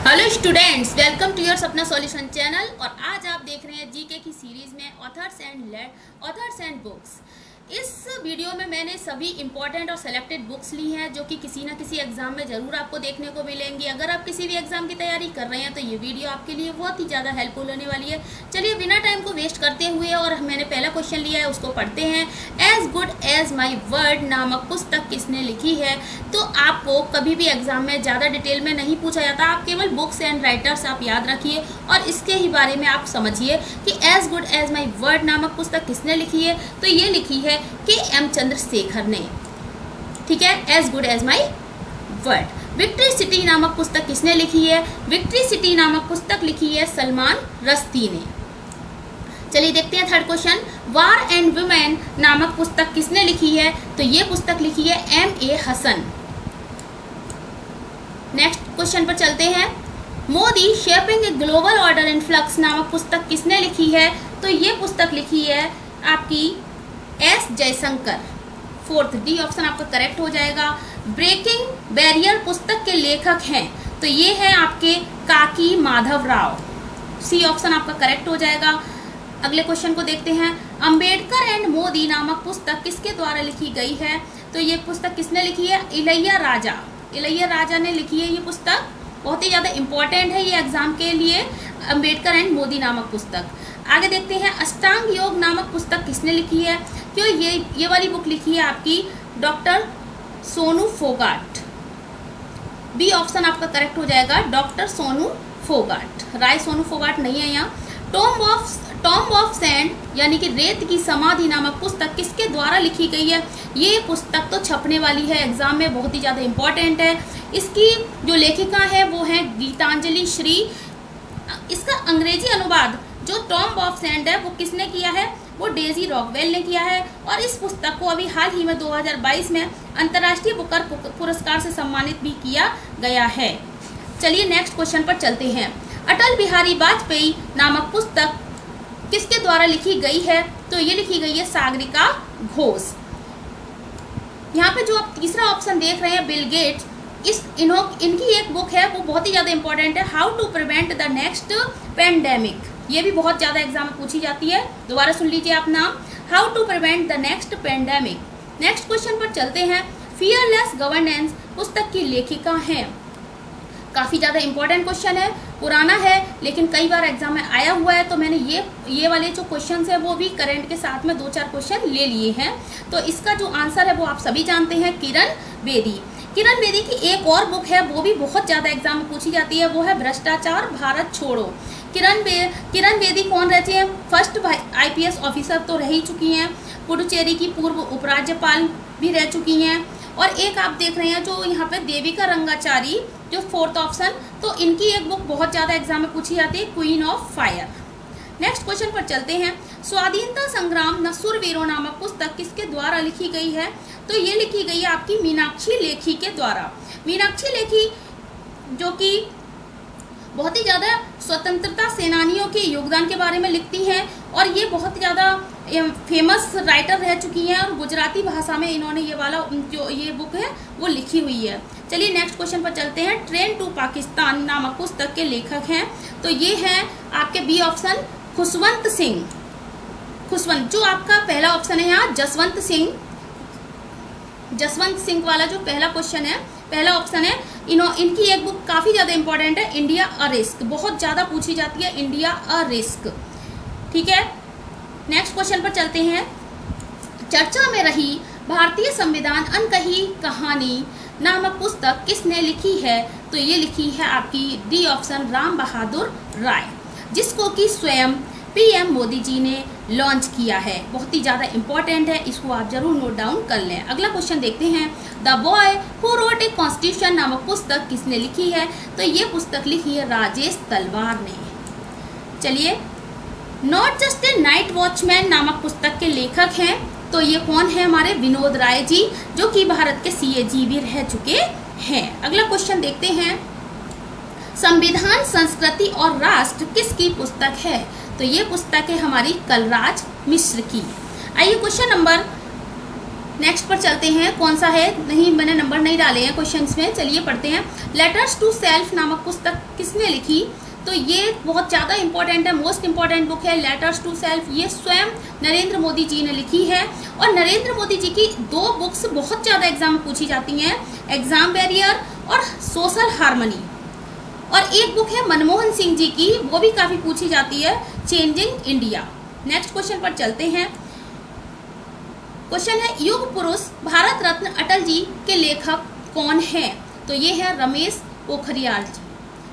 Hello students, welcome to your Sapna solution channel. और आज आप देख रहे हैं जीके की सीरीज में ऑथर्स एंड बुक्स। इस वीडियो में मैंने सभी इंपॉर्टेंट और सेलेक्टेड बुक्स ली हैं जो कि किसी न किसी एग्जाम में ज़रूर आपको देखने को मिलेंगी। अगर आप किसी भी एग्जाम की तैयारी कर रहे हैं तो ये वीडियो आपके लिए बहुत ही ज़्यादा हेल्पफुल होने वाली है। चलिए बिना टाइम को वेस्ट करते हुए, और मैंने पहला क्वेश्चन लिया है उसको पढ़ते हैं। As good as my word नामक पुस्तक किसने लिखी है? तो आपको कभी भी एग्जाम में ज़्यादा डिटेल में नहीं पूछा जाता, आप केवल बुक्स एंड राइटर्स आप याद रखिए और इसके ही बारे में आप समझिए कि as good as my word नामक पुस्तक किसने लिखी है। तो ये लिखी है के एम चंद्रशेखर ने। ठीक है, as good as my word. Victory city नामक पुस्तक किसने लिखी है? विक्ट्री सिटी नामक पुस्तक लिखी है सलमान रश्दी ने। चलिए देखते हैं third question. War and women नामक पुस्तक किसने लिखी है? तो ये पुस्तक लिखी है M.A. हसन। नेक्स्ट क्वेश्चन पर चलते हैं। Modi shaping a global order in flux नामक पुस्तक किसने लिखी है? तो ये पुस्तक लिखी है आपकी S. Jaishankar. Fourth D option आपका करेक्ट हो जाएगा। ब्रेकिंग बैरियर पुस्तक के लेखक हैं तो ये है आपके काकी माधव राव। सी ऑप्शन आपका करेक्ट हो जाएगा। अगले क्वेश्चन को देखते हैं। अंबेडकर एंड मोदी नामक पुस्तक किसके द्वारा लिखी गई है? तो ये पुस्तक किसने लिखी है? इलैया राजा ने लिखी है ये पुस्तक। बहुत ही ज़्यादा इंपॉर्टेंट है ये एग्जाम के लिए, अंबेडकर एंड मोदी नामक पुस्तक। आगे देखते हैं। अष्टांग योग नामक पुस्तक किसने लिखी है? क्यों ये वाली बुक लिखी है आपकी doctor Sonu Phogat. B option आपका करेक्ट हो जाएगा, डॉक्टर सोनू फोगाट। राय सोनू फोगाट नहीं है यहाँ। टॉम्ब ऑफ सैंड यानी कि रेत की समाधि नामक पुस्तक किसके द्वारा लिखी गई है? ये पुस्तक तो छपने वाली है एग्जाम में, बहुत ही ज़्यादा इंपॉर्टेंट है। इसकी जो लेखिका है वो है गीतांजलि श्री। इसका अंग्रेजी अनुवाद जो टॉम्ब ऑफ सैंड है वो किसने किया है? वो डेजी रॉकवेल ने किया है। और इस पुस्तक को अभी हाल ही में 2022 में अंतर्राष्ट्रीय बुकर पुरस्कार से सम्मानित भी किया गया है। चलिए नेक्स्ट क्वेश्चन पर चलते हैं। अटल बिहारी वाजपेयी नामक पुस्तक किसके द्वारा लिखी गई है? तो ये लिखी गई है सागरिका घोष। यहाँ पे जो आप तीसरा ऑप्शन देख रहे हैं बिल गेट्स, इनकी एक बुक है वो बहुत ही ज़्यादा इंपॉर्टेंट है, how to prevent the next pandemic. ये भी बहुत ज़्यादा एग्जाम में पूछी जाती है, दोबारा सुन लीजिए आप नाम, how to prevent the next pandemic. Next question पर चलते हैं। फियरलेस गवर्नेंस पुस्तक की लेखिका हैं। काफ़ी ज़्यादा इंपॉर्टेंट क्वेश्चन है, पुराना है लेकिन कई बार एग्जाम में आया हुआ है, तो मैंने ये वाले जो क्वेश्चन है वो भी करंट के साथ में 2-4 क्वेश्चन ले लिए हैं। तो इसका जो आंसर है वो आप सभी जानते हैं, किरण बेदी। किरण बेदी की एक और बुक है वो भी बहुत ज़्यादा एग्जाम में पूछी जाती है, वो है भ्रष्टाचार भारत छोड़ो। किरण बेदी कौन रहती हैं? फर्स्ट IPS ऑफिसर तो रह ही चुकी हैं, पुडुचेरी की पूर्व उपराज्यपाल भी रह चुकी हैं। और एक आप देख रहे हैं जो यहाँ पे देविका रंगाचारी, जो फोर्थ ऑप्शन, तो इनकी एक बुक बहुत ज़्यादा एग्जाम में पूछी जाती है, queen of fire. Next question पर चलते हैं। स्वाधीनता संग्राम न शूरवीरों नामक पुस्तक किसके द्वारा लिखी गई है? तो ये लिखी गई है आपकी मीनाक्षी लेखी के द्वारा। मीनाक्षी लेखी जो कि बहुत ही ज़्यादा स्वतंत्रता सेनानियों के योगदान के बारे में लिखती हैं और ये बहुत ज़्यादा फेमस राइटर रह चुकी हैं और गुजराती भाषा में इन्होंने ये बुक है वो लिखी हुई है। चलिए नेक्स्ट क्वेश्चन पर चलते हैं। ट्रेन टू पाकिस्तान नामक पुस्तक के लेखक हैं तो ये हैं आपके बी ऑप्शन खुशवंत सिंह। जो आपका पहला ऑप्शन है यहाँ जसवंत सिंह वाला जो पहला क्वेश्चन है, पहला ऑप्शन है। इनकी एक बुक काफ़ी ज़्यादा इंपॉर्टेंट है, इंडिया अ रिस्क, बहुत ज़्यादा पूछी जाती है, इंडिया अ रिस्क। ठीक है, नेक्स्ट क्वेश्चन पर चलते हैं। चर्चा में रही भारतीय संविधान अनकही कहानी नामक पुस्तक किसने लिखी है? तो ये लिखी है आपकी डी ऑप्शन राम बहादुर राय, जिसको कि स्वयं PM मोदी जी ने लॉन्च किया है। बहुत ही ज़्यादा इंपॉर्टेंट है, इसको आप जरूर नोट डाउन कर लें। अगला क्वेश्चन देखते हैं। The boy who wrote a constitution नामक पुस्तक किसने लिखी है? तो ये पुस्तक लिखी है राजेश तलवार ने। चलिए, not just a night watchman नामक पुस्तक के लेखक हैं तो ये कौन है? हमारे विनोद राय जी, जो कि भारत के CAG भी रह चुके हैं। अगला क्वेश्चन देखते हैं। संविधान संस्कृति और राष्ट्र किसकी पुस्तक है? तो ये पुस्तक है हमारी कलराज मिश्र की। आइए क्वेश्चन नंबर नेक्स्ट पर चलते हैं, कौन सा है, नहीं मैंने नंबर नहीं डाले हैं क्वेश्चंस में, चलिए पढ़ते हैं। लेटर्स टू सेल्फ नामक पुस्तक किसने लिखी? तो ये बहुत ज़्यादा इंपॉर्टेंट है, मोस्ट इंपॉर्टेंट बुक है लेटर्स टू सेल्फ। ये स्वयं नरेंद्र मोदी जी ने लिखी है। और नरेंद्र मोदी जी की 2 बुक्स बहुत ज़्यादा एग्जाम में पूछी जाती हैं, एग्जाम बैरियर और सोशल हार्मनी। और एक बुक है मनमोहन सिंह जी की, वो भी काफ़ी पूछी जाती है, चेंजिंग इंडिया। नेक्स्ट क्वेश्चन पर चलते हैं। क्वेश्चन है, युग पुरुष भारत रत्न अटल जी के लेखक कौन है? तो ये है रमेश पोखरियाल जी,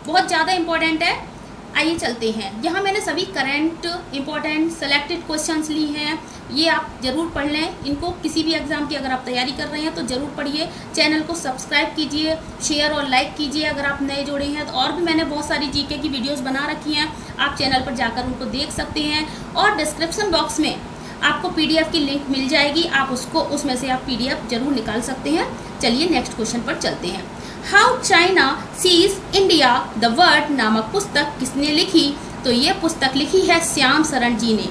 बहुत ज़्यादा इंपॉर्टेंट है। आइए चलते हैं, यहाँ मैंने सभी करंट इंपॉर्टेंट सेलेक्टेड क्वेश्चंस ली हैं, ये आप ज़रूर पढ़ लें। इनको किसी भी एग्ज़ाम की अगर आप तैयारी कर रहे हैं तो ज़रूर पढ़िए। चैनल को सब्सक्राइब कीजिए, शेयर और लाइक कीजिए अगर आप नए जुड़े हैं तो। और भी मैंने बहुत सारी जीके की वीडियोस बना रखी हैं, आप चैनल पर जाकर उनको देख सकते हैं। और डिस्क्रिप्शन बॉक्स में आपको PDF की लिंक मिल जाएगी, आप उसमें से आप PDF जरूर निकाल सकते हैं। चलिए नेक्स्ट क्वेश्चन पर चलते हैं। How China seize India the world नामक पुस्तक किसने लिखी? तो ये पुस्तक लिखी है श्याम शरण जी ने।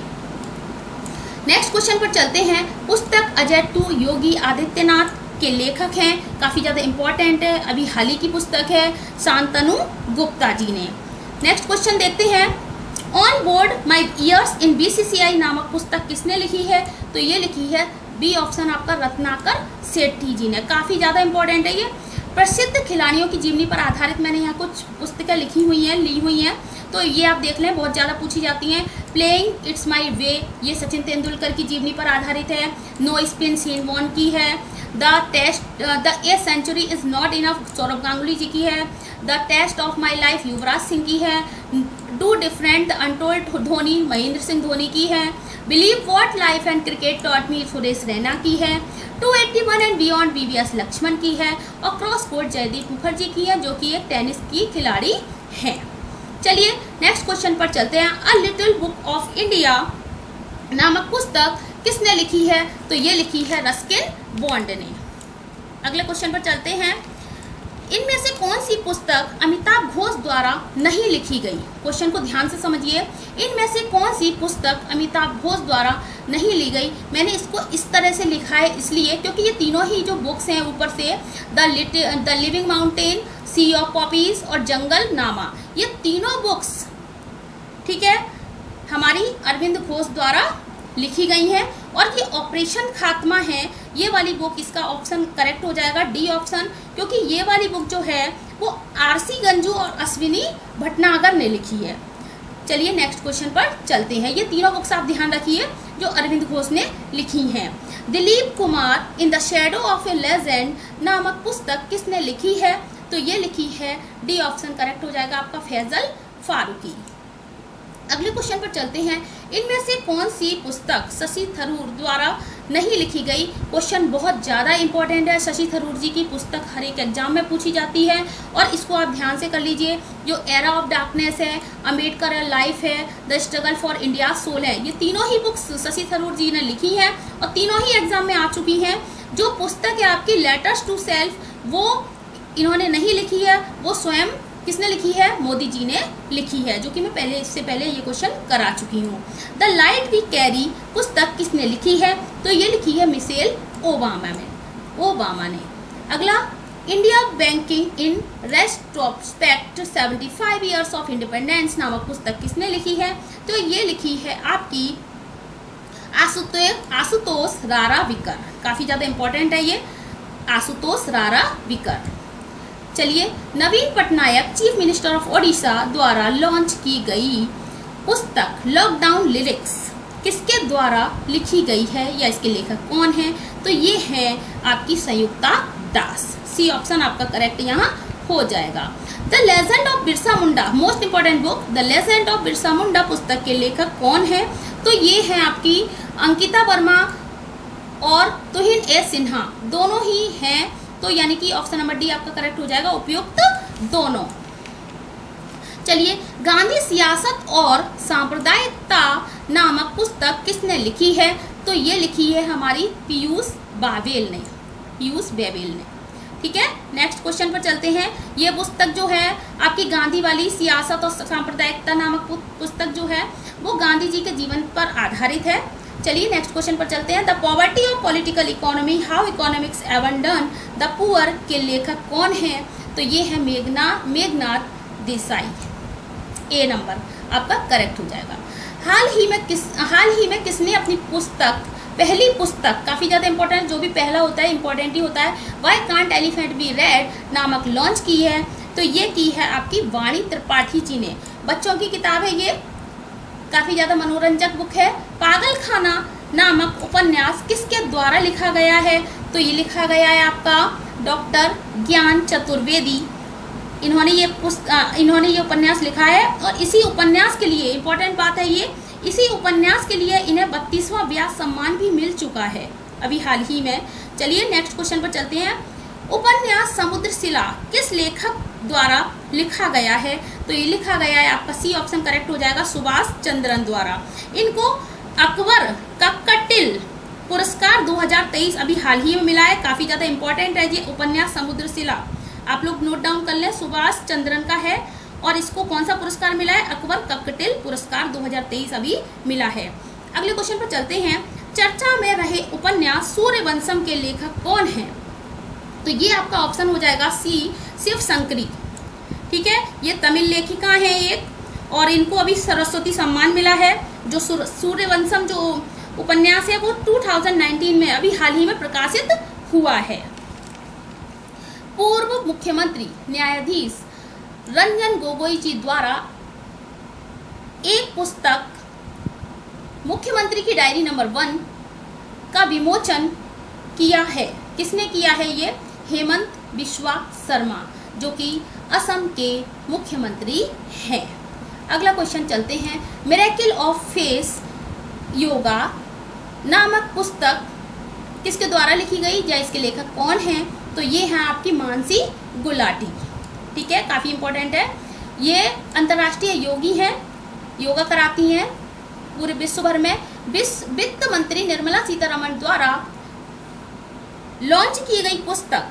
नेक्स्ट क्वेश्चन पर चलते हैं। पुस्तक अजय टू योगी आदित्यनाथ के लेखक हैं, काफ़ी ज़्यादा इंपॉर्टेंट है, अभी हाल ही की पुस्तक है, शांतनु गुप्ता जी ने। नेक्स्ट क्वेश्चन देखते हैं। On board my years in BCCI नामक पुस्तक किसने लिखी है? तो ये लिखी है बी ऑप्शन आपका रत्नाकर सेठी जी ने, काफ़ी ज़्यादा इंपॉर्टेंट है ये। प्रसिद्ध खिलाड़ियों की जीवनी पर आधारित मैंने यहाँ कुछ पुस्तकें लिखी हुई हैं, ली हुई हैं, तो ये आप देख लें, बहुत ज़्यादा पूछी जाती हैं। प्लेइंग इट्स माई वे, ये सचिन तेंदुलकर की जीवनी पर आधारित है। नो स्पिन शेन वॉर्न की है। The a century is not enough, Sourav Ganguly ji की है। The test of my life, Yuvraj Singh की है। Do different the untold, Dhoni, Mahendra Singh Dhoni की है। Believe what life and cricket taught me, Suresh Raina की है। 281 एंड बियॉन्ड BVS लक्ष्मण की है। और क्रॉस कोर्ट जयदीप मुखर्जी की है, जो कि एक टेनिस की खिलाड़ी है। चलिए नेक्स्ट क्वेश्चन पर चलते हैं। A little book of India नामक पुस्तक किसने लिखी है? तो ये लिखी है रस्किन बॉन्ड ने। अगले क्वेश्चन पर चलते हैं। इनमें से कौन सी पुस्तक अमिताभ घोष द्वारा नहीं लिखी गई? क्वेश्चन को ध्यान से समझिए। इनमें से कौन सी पुस्तक अमिताभ घोष द्वारा नहीं ली गई? मैंने इसको इस तरह से लिखा है इसलिए क्योंकि ये तीनों ही जो बुक्स हैं, ऊपर से the living mountain, sea of poppies और जंगल नामा, ये तीनों बुक्स ठीक है हमारी अरविंद घोष द्वारा लिखी गई हैं। और ये ऑपरेशन खात्मा है, ये वाली बुक, इसका ऑप्शन करेक्ट हो जाएगा डी ऑप्शन, क्योंकि ये वाली बुक जो है वो RC गंजू और अश्विनी भटनागर ने लिखी है। चलिए नेक्स्ट क्वेश्चन पर चलते हैं। ये तीनों बुक्स आप ध्यान रखिए जो अरविंद घोष ने लिखी हैं। Dilip Kumar in the shadow of A legend नामक पुस्तक किसने लिखी है? तो ये लिखी है डी ऑप्शन करेक्ट हो जाएगा आपका फैजल फारूकी। अगले क्वेश्चन पर चलते हैं। इनमें से कौन सी पुस्तक शशि थरूर द्वारा नहीं लिखी गई? क्वेश्चन बहुत ज़्यादा इंपॉर्टेंट है। शशि थरूर जी की पुस्तक हर एक एग्जाम में पूछी जाती है और इसको आप ध्यान से कर लीजिए। जो एरा ऑफ डार्कनेस है, अम्बेडकर लाइफ है, the struggle for India soul है, ये तीनों ही बुक्स शशि थरूर जी ने लिखी हैं और तीनों ही एग्जाम में आ चुकी हैं। जो पुस्तक है आपकी लेटर्स टू सेल्फ, वो इन्होंने नहीं लिखी है, वो स्वयं किसने लिखी है? मोदी जी ने लिखी है, जो कि मैं इससे पहले ये क्वेश्चन करा चुकी हूँ। द लाइट वी कैरी पुस्तक किसने लिखी है? तो ये लिखी है मिशेल ओबामा ने। अगला, India banking in retrospect 75 years of independence नामक पुस्तक किसने लिखी है? तो ये लिखी है आपकी आशुतोष राराविकर, काफ़ी ज़्यादा इंपॉर्टेंट है ये, आशुतोष राराविकर। चलिए, Naveen Patnaik chief minister of Odisha द्वारा लॉन्च की गई पुस्तक लॉकडाउन लिरिक्स किसके द्वारा लिखी गई है या इसके लेखक कौन है? तो ये है आपकी संयुक्ता दास, सी ऑप्शन आपका करेक्ट यहाँ हो जाएगा। The legend of Birsa Munda, most important book, the legend of Birsa Munda पुस्तक के लेखक कौन है? तो ये है आपकी अंकिता वर्मा और तुहिन ए सिन्हा, दोनों ही हैं, तो यानी कि ऑप्शन नंबर डी आपका करेक्ट हो जाएगा, उपयुक्त दोनों। चलिए, गांधी सियासत और सांप्रदायिकता नामक पुस्तक किसने लिखी है? तो ये लिखी है हमारी पीयूष बावेल ने। ठीक है, नेक्स्ट क्वेश्चन पर चलते हैं। ये पुस्तक जो है आपकी गांधी वाली सियासत और सांप्रदायिकता नामक पुस्तक जो है वो गांधी जी के जीवन पर आधारित है। चलिए नेक्स्ट क्वेश्चन पर चलते हैं। The poverty of political economy, how economics abandon the poor के लेखक कौन हैं? तो ये है मेघनाथ देसाई। ए नंबर आपका करेक्ट हो जाएगा। हाल ही में किसने अपनी पहली पुस्तक, काफ़ी ज़्यादा इंपॉर्टेंट, जो भी पहला होता है इंपॉर्टेंट ही होता है, why can't elephant be red नामक लॉन्च की है? तो ये की है आपकी वाणी त्रिपाठी जी ने। बच्चों की किताब है ये, काफ़ी ज़्यादा मनोरंजक बुक है। पागलखाना नामक उपन्यास किसके द्वारा लिखा गया है? तो ये लिखा गया है आपका डॉक्टर ज्ञान चतुर्वेदी। इन्होंने ये उपन्यास लिखा है और इसी उपन्यास के लिए, इंपॉर्टेंट बात है ये, इसी उपन्यास के लिए इन्हें 32वां व्यास सम्मान भी मिल चुका है अभी हाल ही में। चलिए नेक्स्ट क्वेश्चन पर चलते हैं। उपन्यास समुद्रशिला किस लेखक द्वारा लिखा गया है? तो ये लिखा गया है आपका सी ऑप्शन करेक्ट हो जाएगा, सुभाष चंद्रन द्वारा। इनको अकबर कक्कटिल पुरस्कार 2023 अभी हाल ही में मिला है। काफ़ी ज़्यादा इंपॉर्टेंट है ये उपन्यास समुद्रशिला, आप लोग नोट डाउन कर लें, सुभाष चंद्रन का है। और इसको कौन सा पुरस्कार मिला है? अकबर कक्कटिल पुरस्कार 2023 अभी मिला है। अगले क्वेश्चन पर चलते हैं। चर्चा में रहे उपन्यास सूर्यवंशम के लेखक कौन हैं? तो ये आपका ऑप्शन हो जाएगा सी, शिव शंकरी। ठीक है, ये तमिल लेखिका हैं एक, और इनको अभी सरस्वती सम्मान मिला है। जो सूर्यवंशम जो उपन्यास है वो 2019 में अभी हाल ही में प्रकाशित हुआ है। पूर्व मुख्यमंत्री न्यायाधीश रंजन गोगोई जी द्वारा एक पुस्तक मुख्यमंत्री की डायरी नंबर 1 का विमोचन किया है। किसने किया है? ये हेमंत बिस्वा शर्मा, जो कि असम के मुख्यमंत्री हैं। अगला क्वेश्चन चलते हैं। मिरेकल ऑफ फेस योगा नामक पुस्तक किसके द्वारा लिखी गई या इसके लेखक कौन हैं? तो ये हैं आपकी मानसी गुलाटी। ठीक है, काफ़ी इंपॉर्टेंट है। ये अंतर्राष्ट्रीय योगी हैं, योगा कराती हैं पूरे विश्व भर में। वित्त मंत्री निर्मला सीतारमण द्वारा लॉन्च की गई पुस्तक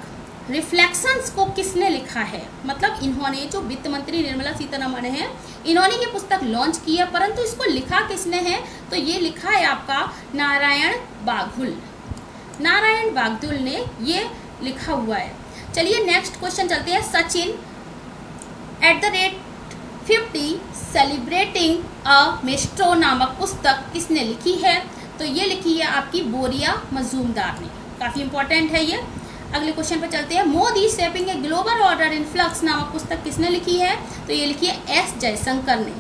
रिफ्लेक्शंस को किसने लिखा है? मतलब इन्होंने, जो वित्त मंत्री निर्मला सीतारमण हैं, इन्होंने ये पुस्तक लॉन्च की है, परंतु इसको लिखा किसने है? तो ये लिखा है आपका नारायण बाघुल। नारायण बाघुल ने ये लिखा हुआ है। चलिए नेक्स्ट क्वेश्चन चलते हैं। सचिन @50 सेलिब्रेटिंग अ मेस्ट्रो नामक पुस्तक किसने लिखी है? तो ये लिखी है आपकी बोरिया मजूमदार ने। काफ़ी इंपॉर्टेंट है ये। अगले क्वेश्चन पर चलते हैं। Modi shaping a global order in flux नामक पुस्तक किसने लिखी है? तो ये लिखी है एस जयशंकर ने।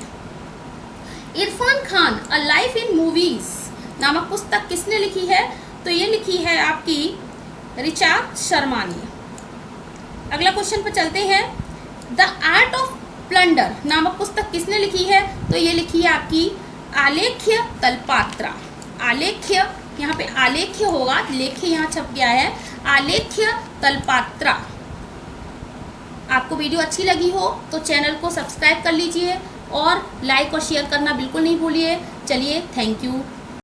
Irfan Khan a life in movies नामक पुस्तक किसने लिखी है? तो ये लिखी है आपकी ऋचा शर्मा ने। अगला क्वेश्चन पर चलते हैं। द आर्ट ऑफ प्लंडर नामक पुस्तक किसने लिखी है? तो ये लिखी है आपकी आलेख्य तलपात्रा। आलेख्य, यहाँ पे आलेख्य होगा, लेख्य यहाँ छप गया है, आलेख्य तलपात्रा। आपको वीडियो अच्छी लगी हो तो चैनल को सब्सक्राइब कर लीजिए और लाइक और शेयर करना बिल्कुल नहीं भूलिए। चलिए, थैंक यू।